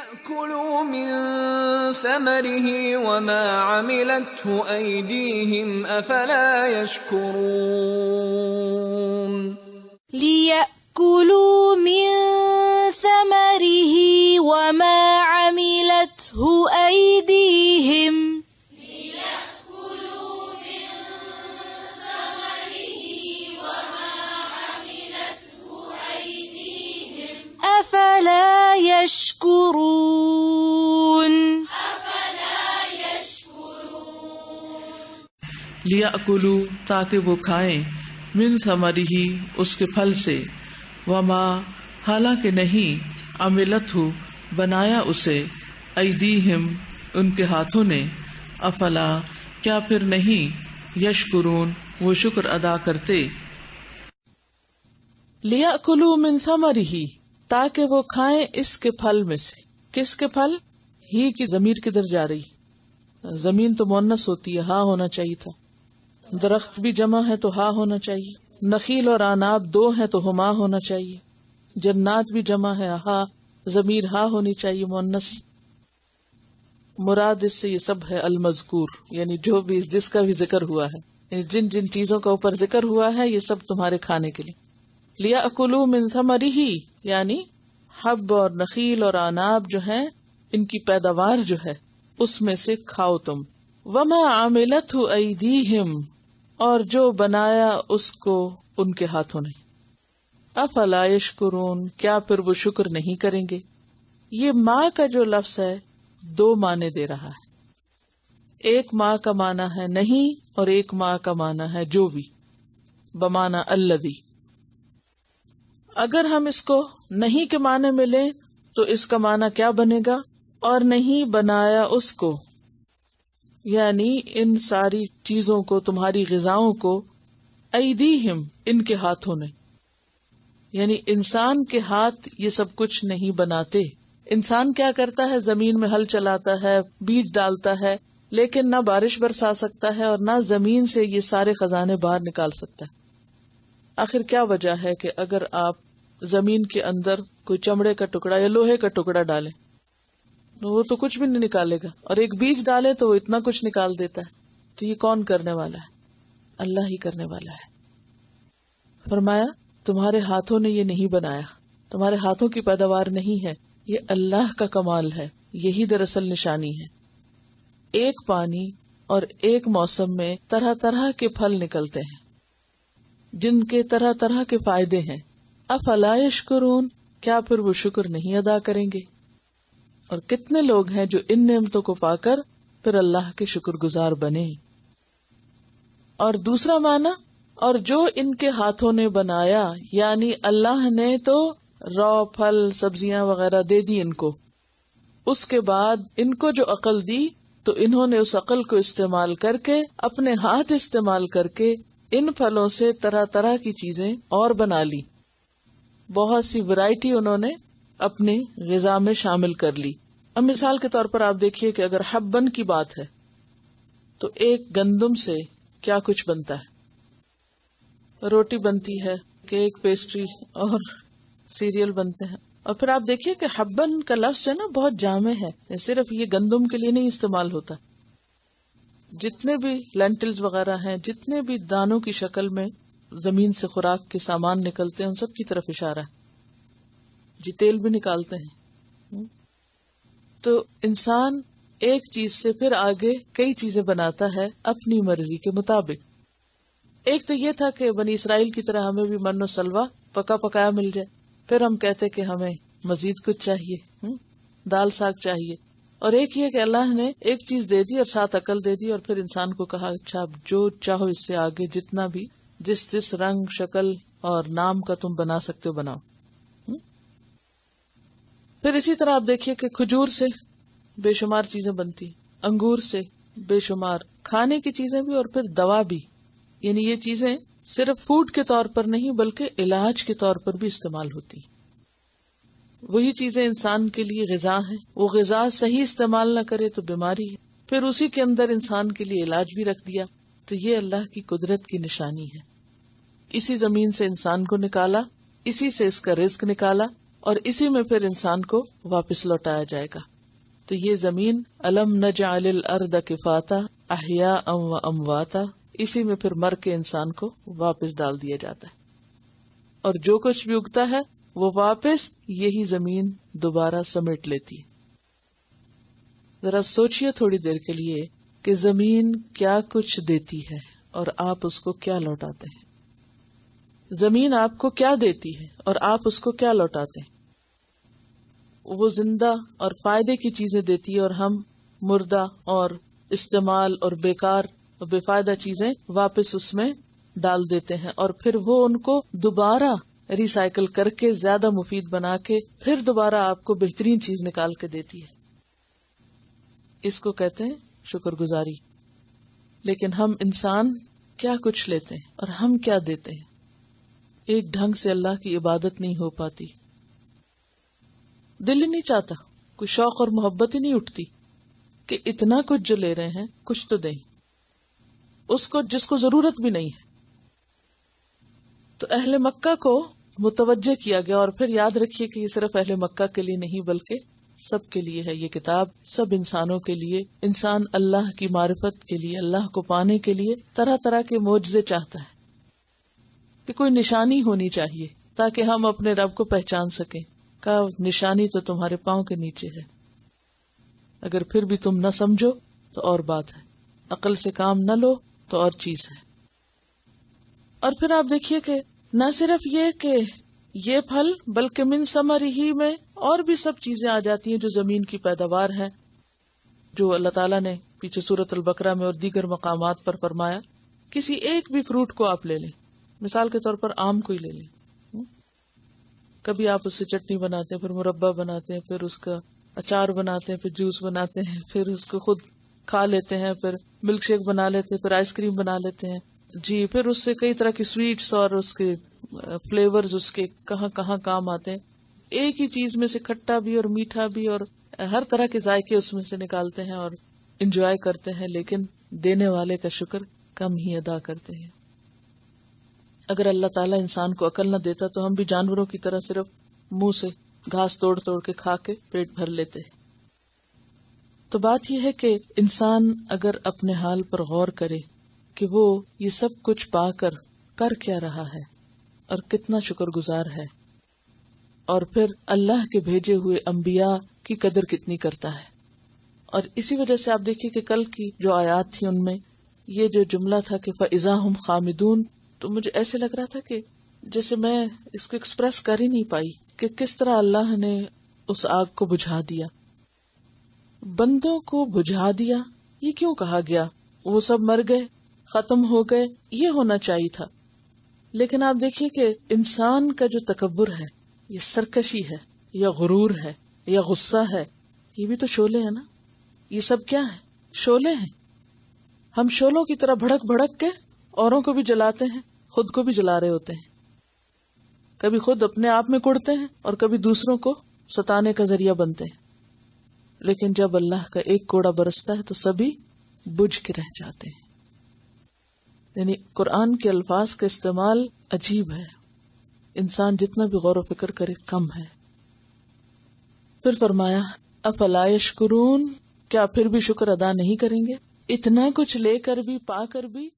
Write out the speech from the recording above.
لِيَأْكُلُوا مِن ثَمَرِهِ وَمَا عَمِلَتْهُ أَيْدِيهِمْ أَفَلَا يَشْكُرُونَ لِيَأْكُلُوا مِن ثَمَرِهِ وَمَا عَمِلَتْهُ أَيْدِيهِمْ أَفَلَا يَشْكُرُونَ لِيَأْكُلُوا تاکہ وہ کھائیں من ثمرہ اس کے پھل سے وما حالانکہ نہیں عملتہ بنایا اسے ایدیہم ان کے ہاتھوں نے افلا کیا پھر نہیں یشکرون وہ شکر ادا کرتے. لِيَأْكُلُوا مِن ثَمَرِهِ تاکہ وہ کھائیں اس کے پھل میں سے. کس کے پھل؟ ہی کی ضمیر کدھر جا رہی؟ زمین تو مؤنث ہوتی ہے، ہاں ہونا چاہیے تھا. درخت بھی جمع ہے تو ہاں ہونا چاہیے. نخیل اور عناب دو ہیں تو ہما ہونا چاہیے. جنات بھی جمع ہے، ہاں ضمیر ہاں ہونی چاہیے مؤنث. مراد اس سے یہ سب ہے المذکور، یعنی جو بھی جس کا بھی ذکر ہوا ہے، یعنی جن جن چیزوں کا اوپر ذکر ہوا ہے یہ سب تمہارے کھانے کے لیے. لِيَأْكُلُوا مِن ثَمَرِهِ یعنی حب اور نخیل اور عناب جو ہیں ان کی پیداوار جو ہے اس میں سے کھاؤ تم. وَمَا عَمِلَتْهُ أَيْدِيهِمْ اور جو بنایا اس کو ان کے ہاتھوں نے. افلا یشکرون کیا پھر وہ شکر نہیں کریں گے. یہ ماں کا جو لفظ ہے دو معنی دے رہا ہے. ایک ماں کا معنی ہے نہیں اور ایک ماں کا معنی ہے جو بھی، بمعنی الذی. اگر ہم اس کو نہیں کے معنی میں لیں تو اس کا معنی کیا بنے گا؟ اور نہیں بنایا اس کو، یعنی ان ساری چیزوں کو، تمہاری غذاؤں کو، ایدیہم ان کے ہاتھوں نے. یعنی انسان کے ہاتھ یہ سب کچھ نہیں بناتے. انسان کیا کرتا ہے؟ زمین میں ہل چلاتا ہے، بیج ڈالتا ہے، لیکن نہ بارش برسا سکتا ہے اور نہ زمین سے یہ سارے خزانے باہر نکال سکتا ہے. آخر کیا وجہ ہے کہ اگر آپ زمین کے اندر کوئی چمڑے کا ٹکڑا یا لوہے کا ٹکڑا ڈالیں تو وہ تو کچھ بھی نہیں نکالے گا، اور ایک بیج ڈالے تو وہ اتنا کچھ نکال دیتا ہے. تو یہ کون کرنے والا ہے؟ اللہ ہی کرنے والا ہے. فرمایا تمہارے ہاتھوں نے یہ نہیں بنایا، تمہارے ہاتھوں کی پیداوار نہیں ہے، یہ اللہ کا کمال ہے. یہی دراصل نشانی ہے. ایک پانی اور ایک موسم میں طرح طرح کے پھل نکلتے ہیں جن کے طرح طرح کے فائدے ہیں. افلا یشکرون کیا پھر وہ شکر نہیں ادا کریں گے. اور کتنے لوگ ہیں جو ان نعمتوں کو پا کر پھر اللہ کے شکر گزار بنے. اور دوسرا معنی اور جو ان کے ہاتھوں نے بنایا، یعنی اللہ نے تو رو پھل سبزیاں وغیرہ دے دی ان کو، اس کے بعد ان کو جو عقل دی تو انہوں نے اس عقل کو استعمال کر کے، اپنے ہاتھ استعمال کر کے ان پھلوں سے طرح طرح کی چیزیں اور بنا لی. بہت سی ورائٹی انہوں نے اپنی غذا میں شامل کر لی. اب مثال کے طور پر آپ دیکھیے کہ اگر حبن کی بات ہے تو ایک گندم سے کیا کچھ بنتا ہے. روٹی بنتی ہے، کیک، پیسٹری اور سیریل بنتے ہیں. اور پھر آپ دیکھیے کہ حبن کا لفظ ہے نا بہت جامع ہے، صرف یہ گندم کے لیے نہیں استعمال ہوتا. جتنے بھی لینٹلز وغیرہ ہیں، جتنے بھی دانوں کی شکل میں زمین سے خوراک کے سامان نکلتے ہیں، ان سب کی طرف اشارہ ہے. جی تیل بھی نکالتے ہیں. تو انسان ایک چیز سے پھر آگے کئی چیزیں بناتا ہے اپنی مرضی کے مطابق. ایک تو یہ تھا کہ بنی اسرائیل کی طرح ہمیں بھی من و سلوا پکا پکایا مل جائے، پھر ہم کہتے کہ ہمیں مزید کچھ چاہیے، دال ساگ چاہیے. اور ایک یہ کہ اللہ نے ایک چیز دے دی اور ساتھ عقل دے دی، اور پھر انسان کو کہا اچھا جو چاہو اس سے آگے جتنا بھی جس رنگ شکل اور نام کا تم بنا سکتے ہو بناؤ. پھر اسی طرح آپ دیکھیے کہ کھجور سے بے شمار چیزیں بنتی، انگور سے بے شمار کھانے کی چیزیں بھی، اور پھر دوا بھی. یعنی یہ چیزیں صرف فوڈ کے طور پر نہیں بلکہ علاج کے طور پر بھی استعمال ہوتی. وہی چیزیں انسان کے لیے غذا ہیں، وہ غذا صحیح استعمال نہ کرے تو بیماری ہے، پھر اسی کے اندر انسان کے لیے علاج بھی رکھ دیا. تو یہ اللہ کی قدرت کی نشانی ہے. اسی زمین سے انسان کو نکالا، اسی سے اس کا رزق نکالا، اور اسی میں پھر انسان کو واپس لوٹایا جائے گا. تو یہ زمین الم نجعل الارض کفاتا احیاء و امواتا، اسی میں پھر مر کے انسان کو واپس ڈال دیا جاتا ہے، اور جو کچھ بھی اگتا ہے وہ واپس یہی زمین دوبارہ سمیٹ لیتی ہے. ذرا سوچئے تھوڑی دیر کے لیے کہ زمین کیا کچھ دیتی ہے اور آپ اس کو کیا لوٹاتے ہیں. زمین آپ کو کیا دیتی ہے اور آپ اس کو کیا لوٹاتے ہیں. وہ زندہ اور فائدے کی چیزیں دیتی ہے اور ہم مردہ اور استعمال اور بیکار اور بے فائدہ چیزیں واپس اس میں ڈال دیتے ہیں، اور پھر وہ ان کو دوبارہ ریسائکل کر کے زیادہ مفید بنا کے پھر دوبارہ آپ کو بہترین چیز نکال کے دیتی ہے. اس کو کہتے ہیں شکر گزاری. لیکن ہم انسان کیا کچھ لیتے ہیں اور ہم کیا دیتے ہیں. ایک ڈھنگ سے اللہ کی عبادت نہیں ہو پاتی، دل ہی نہیں چاہتا، کوئی شوق اور محبت ہی نہیں اٹھتی کہ اتنا کچھ جو لے رہے ہیں کچھ تو دیں اس کو جس کو ضرورت بھی نہیں ہے. تو اہل مکہ کو متوجہ کیا گیا، اور پھر یاد رکھیے کہ یہ صرف اہل مکہ کے لیے نہیں بلکہ سب کے لیے ہے. یہ کتاب سب انسانوں کے لیے. انسان اللہ کی معرفت کے لیے، اللہ کو پانے کے لیے طرح طرح کے معجزے چاہتا ہے کہ کوئی نشانی ہونی چاہیے تاکہ ہم اپنے رب کو پہچان سکیں. کا نشانی تو تمہارے پاؤں کے نیچے ہے، اگر پھر بھی تم نہ سمجھو تو اور بات ہے، عقل سے کام نہ لو تو اور چیز ہے. اور پھر آپ دیکھیے کہ نہ صرف یہ کہ یہ پھل بلکہ من ثمرہ میں اور بھی سب چیزیں آ جاتی ہیں جو زمین کی پیداوار ہیں، جو اللہ تعالیٰ نے پیچھے سورۃ البقرہ میں اور دیگر مقامات پر فرمایا. کسی ایک بھی فروٹ کو آپ لے لیں، مثال کے طور پر آم کو ہی لے لیں. کبھی آپ اس سے چٹنی بناتے ہیں، پھر مربع بناتے ہیں، پھر اس کا اچار بناتے ہیں، پھر جوس بناتے ہیں، پھر اس کو خود کھا لیتے ہیں، پھر ملک شیک بنا لیتے ہیں، پھر آئس کریم بنا لیتے ہیں جی. پھر اس سے کئی طرح کی سویٹس اور اس کے فلیورز اس کے کہاں کہاں کام آتے ہیں. ایک ہی چیز میں سے کھٹا بھی اور میٹھا بھی اور ہر طرح کے ذائقے اس میں سے نکالتے ہیں اور انجوائے کرتے ہیں، لیکن دینے والے کا شکر کم ہی ادا کرتے ہیں. اگر اللہ تعالیٰ انسان کو عقل نہ دیتا تو ہم بھی جانوروں کی طرح صرف منہ سے گھاس توڑ توڑ کے کھا کے پیٹ بھر لیتے. تو بات یہ ہے کہ انسان اگر اپنے حال پر غور کرے کہ وہ یہ سب کچھ پا کر کیا رہا ہے اور کتنا شکر گزار ہے، اور پھر اللہ کے بھیجے ہوئے انبیاء کی قدر کتنی کرتا ہے. اور اسی وجہ سے آپ دیکھیے کہ کل کی جو آیات تھی ان میں یہ جو جملہ تھا کہ فَإِذَا هُمْ خَامِدُونَ، تو مجھے ایسے لگ رہا تھا کہ جیسے میں اس کو ایکسپریس کر ہی نہیں پائی کہ کس طرح اللہ نے اس آگ کو بجھا دیا، بندوں کو بجھا دیا. یہ کیوں کہا گیا؟ وہ سب مر گئے، ختم ہو گئے، یہ ہونا چاہیے تھا. لیکن آپ دیکھیے کہ انسان کا جو تکبر ہے، یہ سرکشی ہے یا غرور ہے یا غصہ ہے، یہ بھی تو شعلے ہیں نا. یہ سب کیا ہے؟ شعلے ہیں. ہم شعلوں کی طرح بھڑک بھڑک کے اوروں کو بھی جلاتے ہیں، خود کو بھی جلا رہے ہوتے ہیں. کبھی خود اپنے آپ میں کڑتے ہیں اور کبھی دوسروں کو ستانے کا ذریعہ بنتے ہیں. لیکن جب اللہ کا ایک کوڑا برستا ہے تو سبھی بجھ کے رہ جاتے ہیں. یعنی قرآن کے الفاظ کا استعمال عجیب ہے، انسان جتنا بھی غور و فکر کرے کم ہے. پھر فرمایا افلا یشکرون، کیا پھر بھی شکر ادا نہیں کریں گے؟ اتنا کچھ لے کر بھی، پا کر بھی